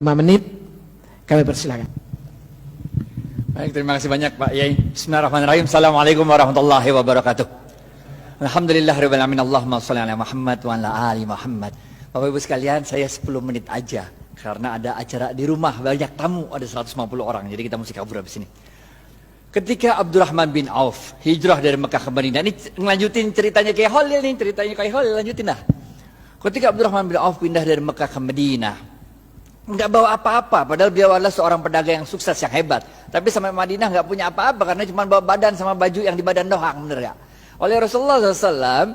5 menit kami persilakan. Baik, terima kasih banyak Pak Yai. Bismillahirrahmanirrahim. Assalamualaikum warahmatullahi wabarakatuh. Alhamdulillahirabbil alamin. Allahumma shalli ala Muhammad wa ala ali Muhammad. Bapak Ibu sekalian, saya 10 menit aja karena ada acara di rumah, banyak tamu, ada 150 orang. Jadi kita mesti kabur habis ini. Ketika Abdurrahman bin Auf hijrah dari Mekah ke Madinah, ini ngelanjutin ceritanya kayak Khalil nih, ceritanya kayak Khalil, lanjutin dah. Ketika Abdurrahman bin Auf pindah dari Mekah ke Madinah, nggak bawa apa-apa, padahal beliau adalah seorang pedagang yang sukses, yang hebat. Tapi sampai Madinah nggak punya apa-apa karena cuma bawa badan sama baju yang di badan doang, bener gak? Oleh Rasulullah SAW,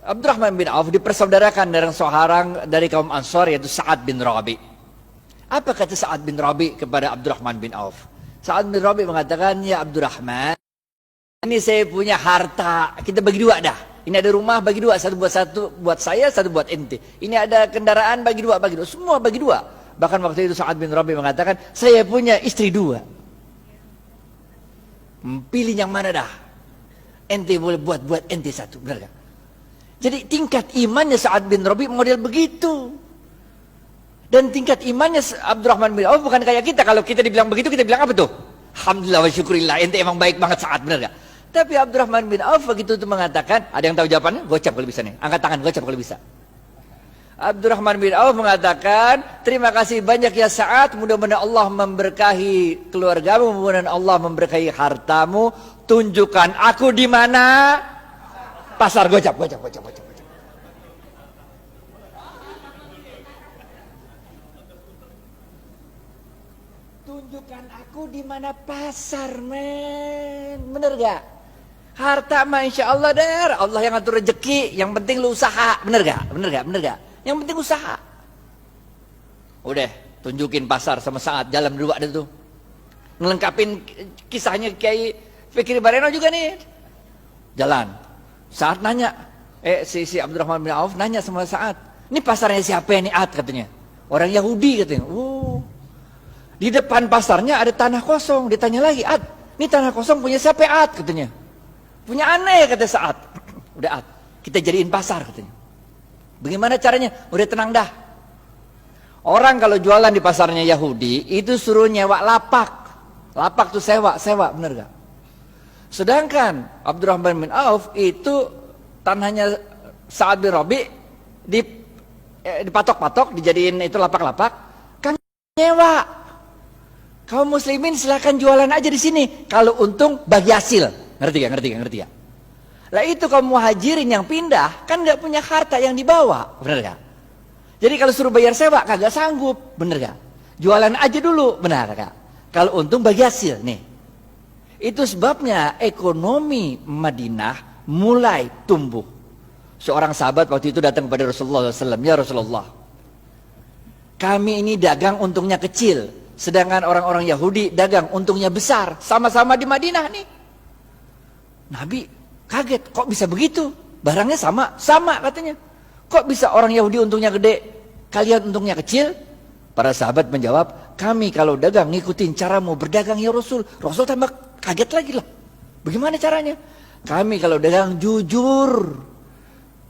Abdurrahman bin Auf dipersaudarakan dengan seorang dari kaum Ansar, yaitu Sa'ad bin Rabi. Apa kata Sa'ad bin Rabi kepada Abdurrahman bin Auf? Sa'ad bin Rabi mengatakan, ya Abdurrahman, ini saya punya harta, kita bagi dua dah. Ini ada rumah, bagi dua, satu buat saya, satu buat ente. Ini ada kendaraan, bagi dua, semua bagi dua. Bahkan waktu itu Sa'ad bin Rabi mengatakan, saya punya istri 2. Pilih yang mana dah? Ente boleh buat ente 1, benar gak? Jadi tingkat imannya Sa'ad bin Rabi model begitu. Dan tingkat imannya Abdurrahman bin Auf bukan kayak kita. Kalau kita dibilang begitu, kita bilang apa tuh? Alhamdulillah wa syukurillah, ente emang baik banget Sa'ad, benar gak? Tapi Abdurrahman bin Auf begitu itu mengatakan, ada yang tahu jawabannya? Gocap kalau bisa nih, angkat tangan, gocap kalau bisa. Abdurrahman bin Auf mengatakan, terima kasih banyak ya Sa'ad, mudah-mudahan Allah memberkahi keluargamu, mudah-mudahan Allah memberkahi hartamu. Tunjukkan aku di mana? Pasar. Gocap. Tunjukkan aku di mana pasar, men. Bener gak? Harta mah insya Allah der, Allah yang ngatur rezeki, yang penting lu usaha, bener gak? Yang penting usaha. Udah, tunjukin pasar sama Sa'ad, jalan berdua ada tuh. Ngelengkapin kisahnya Kiai Fikri Bareno juga nih. Jalan. Sa'ad nanya, si Abdurrahman bin Auf nanya sama Sa'ad, ini pasarnya siapa ini Ad katanya? Orang Yahudi katanya. Di depan pasarnya ada tanah kosong, ditanya lagi, Ad, ini tanah kosong punya siapa Ad katanya? Punya aneh kata Sa'ad. Udah Ad, kita jadiin pasar katanya. Bagaimana caranya? Udah tenang dah. Orang kalau jualan di pasarnya Yahudi itu suruh nyewa lapak. Lapak tuh sewa, bener gak? Sedangkan Abdurrahman bin Auf itu tanahnya Sa'ad bin Rabi dipatok-patok, dijadiin itu lapak-lapak, kan nyewa. Kaum muslimin silakan jualan aja di sini. Kalau untung bagi hasil. Ngerti gak? Lah itu kaum muhajirin yang pindah kan nggak punya harta yang dibawa, bener gak? Jadi kalau suruh bayar sewa kagak sanggup, bener gak? Jualan aja dulu, benar gak? Kalau untung bagi hasil nih. Itu sebabnya ekonomi Madinah mulai tumbuh. Seorang sahabat waktu itu datang kepada Rasulullah SAW, ya Rasulullah, kami ini dagang untungnya kecil, sedangkan orang-orang Yahudi dagang untungnya besar, sama-sama di Madinah nih. Nabi kaget, kok bisa begitu? Barangnya sama katanya. Kok bisa orang Yahudi untungnya gede, kalian untungnya kecil? Para sahabat menjawab, kami kalau dagang ngikutin caramu berdagang ya Rasul. Rasul tambah kaget lagi lah. Bagaimana caranya? Kami kalau dagang jujur.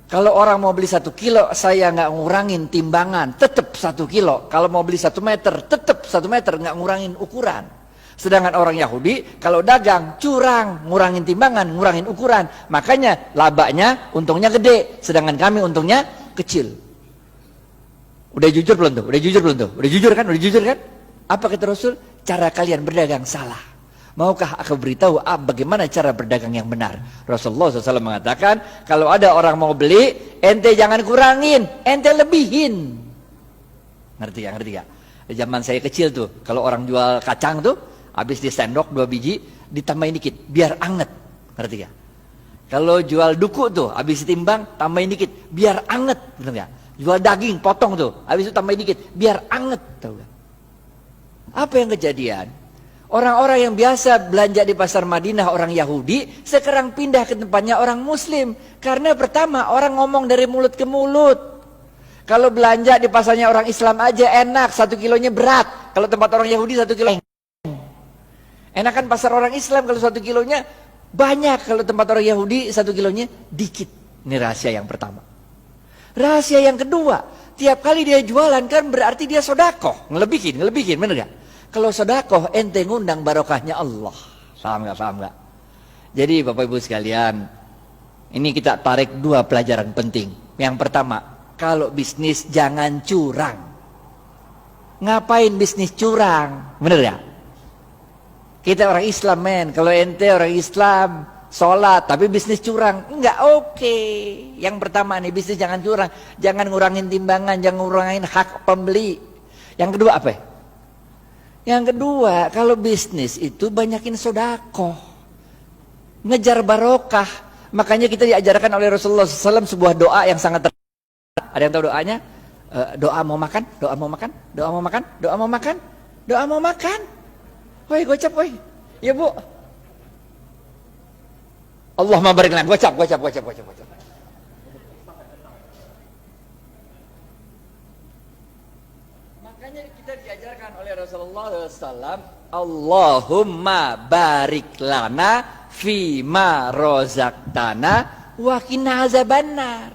Kalau orang mau beli 1 kilo, saya nggak ngurangin timbangan, tetap 1 kilo. Kalau mau beli 1 meter, tetap 1 meter, nggak ngurangin ukuran. Sedangkan orang Yahudi kalau dagang curang, ngurangin timbangan, ngurangin ukuran. Makanya labanya untungnya gede, sedangkan kami untungnya kecil. Udah jujur belum tuh? Udah jujur kan? Apa kata Rasul? Cara kalian berdagang salah. Maukah aku beritahu bagaimana cara berdagang yang benar? Rasulullah SAW mengatakan, kalau ada orang mau beli, ente jangan kurangin, ente lebihin. Ngerti gak? Di zaman saya kecil tuh, kalau orang jual kacang tuh, habis di sendok 2 biji, ditambahin dikit, biar anget. Ngerti gak? Kalau jual duku tuh, habis ditimbang, tambahin dikit, biar anget. Bener gak? Jual daging, potong tuh, habis itu tambahin dikit, biar anget. Tahu gak? Apa yang kejadian? Orang-orang yang biasa belanja di pasar Madinah, orang Yahudi, sekarang pindah ke tempatnya orang Muslim. Karena pertama, orang ngomong dari mulut ke mulut. Kalau belanja di pasarnya orang Islam aja enak, 1 kilonya berat. Kalau tempat orang Yahudi 1 kilo enakan pasar orang Islam kalau 1 kilonya banyak, kalau tempat orang Yahudi 1 kilonya dikit. Ini rahasia yang pertama. Rahasia yang kedua, Tiap kali dia jualan kan berarti dia sodakoh. Ngelebihin, bener gak? Kalau sodakoh ente ngundang barokahnya Allah. Paham gak? Jadi Bapak Ibu sekalian, ini kita tarik 2 pelajaran penting. Yang pertama, kalau bisnis jangan curang. Ngapain bisnis curang? Bener gak? Kita orang Islam men, kalau ente orang Islam sholat tapi bisnis curang, enggak oke. Yang pertama nih, bisnis jangan curang, jangan ngurangin timbangan, jangan ngurangin hak pembeli. Yang kedua apa? Yang kedua, kalau bisnis itu banyakin sodakoh, ngejar barokah. Makanya kita diajarkan oleh Rasulullah SAW sebuah doa yang sangat ada yang tahu doanya? Doa mau makan, doa mau makan, doa mau makan, doa mau makan, doa mau makan. Woi gocap woi, ya bu. Allahumma barik lana, gocap. Makanya kita diajarkan oleh Rasulullah SAW, Allahumma barik lana fima rozaqtana wa qina azabannar.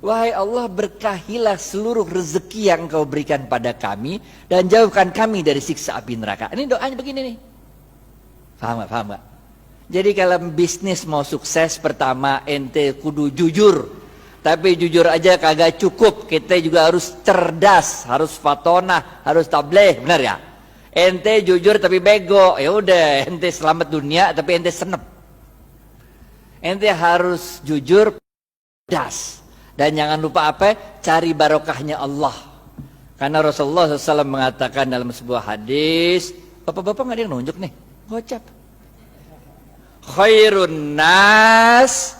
Wahai Allah, berkahilah seluruh rezeki yang Engkau berikan pada kami dan jauhkan kami dari siksa api neraka. Ini doanya begini nih. Paham gak? Jadi kalau bisnis mau sukses, pertama ente kudu jujur. Tapi jujur aja kagak cukup, kita juga harus cerdas, harus fatonah, harus tabligh, benar ya? Ente jujur tapi bego, ya udah ente selamat dunia tapi ente senep. Ente harus jujur, cerdas. Dan jangan lupa apa? Cari barokahnya Allah. Karena Rasulullah SAW mengatakan dalam sebuah hadis, bapak-bapak nggak ada yang nunjuk nih, gocap. Khairun nas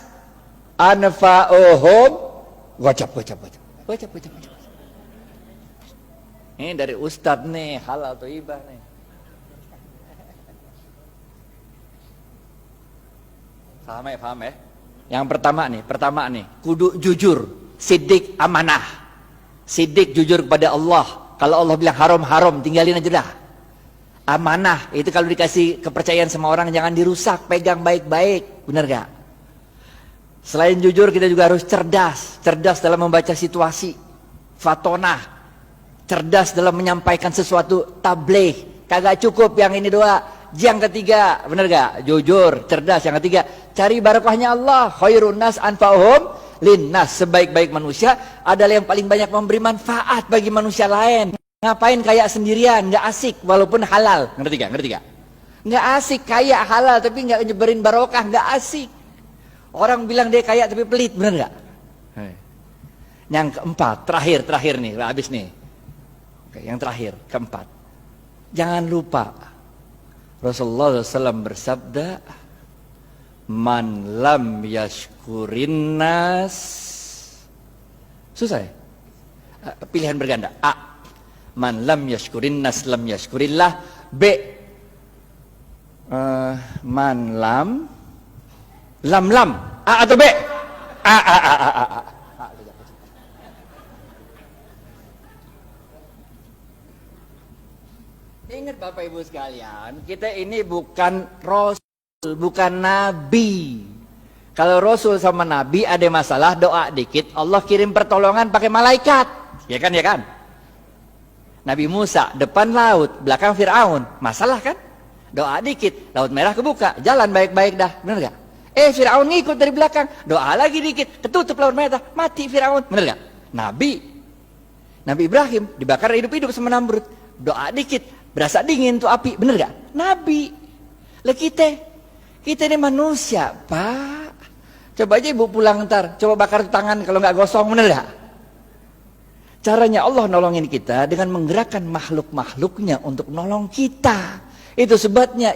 anfa'uhum, gocap. Ini dari Ustadz nih, halal atau ibah nih. Paham ya? Yang pertama nih, kudu jujur, sidik amanah. Sidik jujur kepada Allah. Kalau Allah bilang haram, tinggalin aja dah. Amanah, itu kalau dikasih kepercayaan sama orang jangan dirusak, pegang baik-baik. Benar gak? Selain jujur kita juga harus cerdas dalam membaca situasi. Fatonah, cerdas dalam menyampaikan sesuatu, tabligh. Kagak cukup yang ini doa. Yang ketiga, benar gak? Jujur, cerdas. Yang ketiga, cari barokahnya Allah. Khairun nas anfa'uhum linnas. Sebaik-baik manusia adalah yang paling banyak memberi manfaat bagi manusia lain. Ngapain kaya sendirian, nggak asik walaupun halal. Ngerti gak? Nggak asik kaya halal tapi nggak nyebarin barokah, nggak asik. Orang bilang dia kaya tapi pelit, benar gak? Yang keempat, terakhir nih, habis nih. Oke, yang terakhir, keempat. Jangan lupa Rasulullah SAW bersabda, man lam yashkurin nas. Susah ya? Pilihan berganda. A, man lam yashkurin nas lam yashkurillah. B, man lam. A atau B? A. Ingat Bapak Ibu sekalian, kita ini bukan Rasul, bukan Nabi. Kalau Rasul sama Nabi ada masalah, doa dikit, Allah kirim pertolongan pakai malaikat. Ya kan? Nabi Musa, depan laut, belakang Fir'aun. Masalah kan? Doa dikit, laut merah kebuka, jalan baik-baik dah. Bener gak? Fir'aun ngikut dari belakang, doa lagi dikit, ketutup laut merah, mati Fir'aun. Bener gak? Nabi Ibrahim dibakar hidup-hidup sama Namrud. Doa dikit, berasa dingin tuh api, bener gak? Nabi. Lah kita ini manusia, Pak. Coba aja ibu pulang ntar, coba bakar tangan kalau nggak gosong, bener gak? Caranya Allah nolongin kita dengan menggerakkan makhluk-makhluknya untuk nolong kita. Itu sebabnya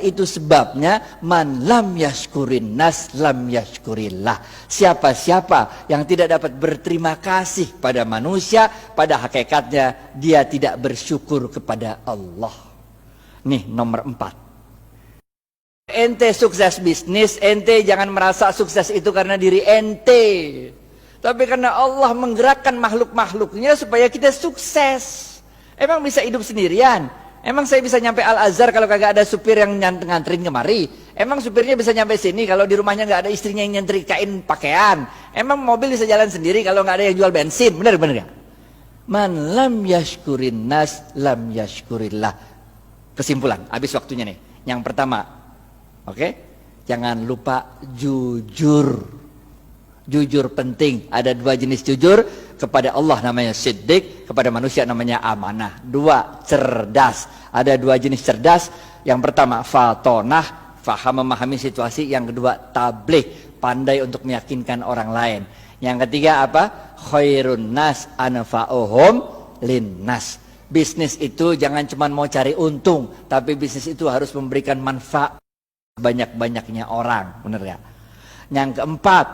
man lam yashkurin nas lam yashkurillah. Siapa-siapa yang tidak dapat berterima kasih pada manusia, pada hakikatnya dia tidak bersyukur kepada Allah. Nih nomor 4. Ente sukses bisnis, ente jangan merasa sukses itu karena diri ente. Tapi karena Allah menggerakkan makhluk-makhluknya supaya kita sukses. Emang bisa hidup sendirian? Emang saya bisa nyampe Al-Azhar kalau kagak ada supir yang nganterin kemari? Emang supirnya bisa nyampe sini kalau di rumahnya nggak ada istrinya yang nyetrikain pakaian? Emang mobil bisa jalan sendiri kalau nggak ada yang jual bensin? Bener gak? Man lam yashkurin nas lam yashkurillah. Kesimpulan, habis waktunya nih. Yang pertama, oke? Jangan lupa jujur. Jujur penting. Ada 2 jenis jujur. Kepada Allah namanya siddiq, kepada manusia namanya amanah. 2, cerdas. Ada 2 jenis cerdas. Yang pertama, fatonah, faham memahami situasi. Yang kedua, tabligh, pandai untuk meyakinkan orang lain. Yang ketiga apa? Khairun nas anfa'uhum linnas. Bisnis itu jangan cuma mau cari untung, tapi bisnis itu harus memberikan manfaat banyak-banyaknya orang, benar ya? Yang keempat,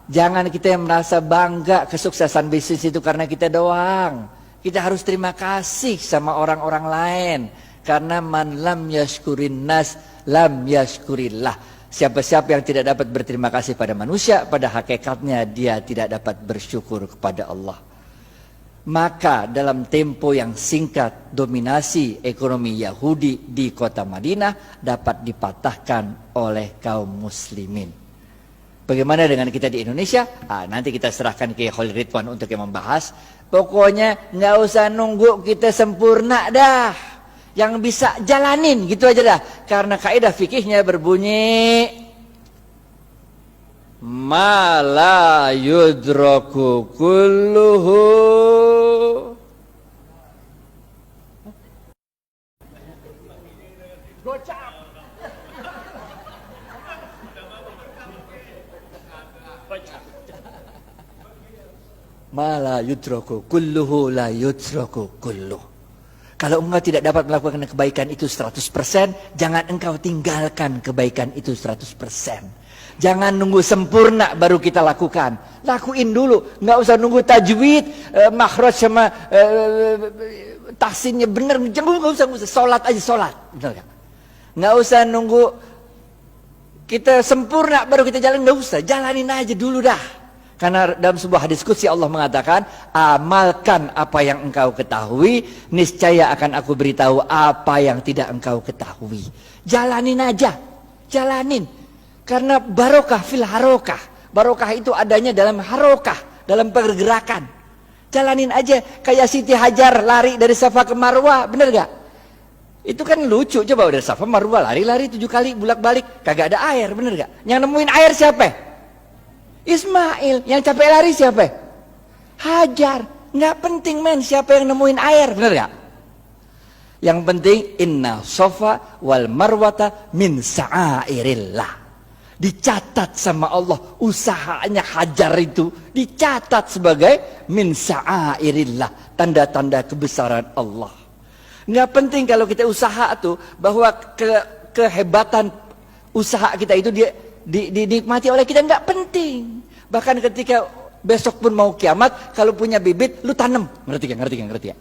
jangan kita yang merasa bangga kesuksesan bisnis itu karena kita doang. Kita harus terima kasih sama orang-orang lain, karena man lam yashkurin nas lam yashkurillah. Siapa-siapa yang tidak dapat berterima kasih pada manusia, pada hakikatnya dia tidak dapat bersyukur kepada Allah. Maka dalam tempo yang singkat, dominasi ekonomi Yahudi di kota Madinah dapat dipatahkan oleh kaum muslimin. Bagaimana dengan kita di Indonesia? Nanti kita serahkan ke Khalil Ridwan untuk yang membahas. Pokoknya nggak usah nunggu kita sempurna dah. Yang bisa jalanin gitu aja dah. Karena kaidah fikihnya berbunyi ma la yudraku kulluhu ma la yudraku kulluhu la yudraku kulluh. Kalau engkau tidak dapat melakukan kebaikan itu 100%, jangan engkau tinggalkan kebaikan itu 100%. Jangan nunggu sempurna baru kita lakukan. Lakuin dulu, nggak usah nunggu tajwid, makhraj sama tahsinnya benar. Jangan nggak usah, sholat aja sholat. Benar gak? Nggak usah nunggu kita sempurna baru kita jalan, nggak usah. Jalanin aja dulu dah. Karena dalam sebuah hadis qudsi Allah mengatakan, amalkan apa yang engkau ketahui, niscaya akan aku beritahu apa yang tidak engkau ketahui. Jalanin aja, jalanin. Karena barokah fil harokah. Barokah itu adanya dalam harokah, dalam pergerakan. Jalanin aja, kayak Siti Hajar lari dari Safa ke Marwah, bener gak? Itu kan lucu, coba dari Safa Marwah lari-lari 7 kali bolak-balik, kagak ada air, bener gak? Yang nemuin air siapa? Ismail. Yang capek lari siapa? Hajar. Nggak penting men siapa yang nemuin air, bener gak? Yang penting inna sofa wal marwata min sa'airillah. Dicatat sama Allah usahanya Hajar itu, dicatat sebagai min sa'airillah, tanda-tanda kebesaran Allah. Nggak penting kalau kita usaha tuh bahwa kehebatan usaha kita itu dinikmati oleh kita, nggak penting. Bahkan ketika besok pun mau kiamat, kalau punya bibit lu tanam, ngerti gak?